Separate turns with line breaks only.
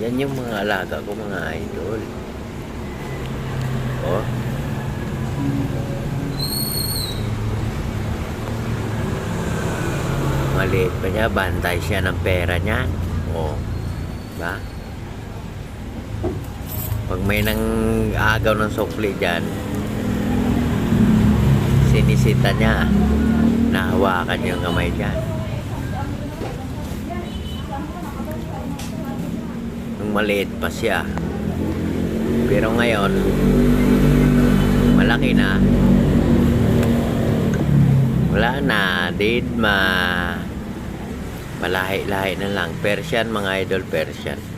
Yan yung mga alaga ko, mga idol. Oh. Maliit pa niya, bantay siya ng pera niya. Oh. Ba? Pag may nang agaw ng sukli dyan, sinisita niya. Nahawakan yung kamay dyan. Nung maliit pa siya. Pero ngayon, malaki na. Wala na. Didma. Malahi-lahi na lang. Persian, mga idol, Persian.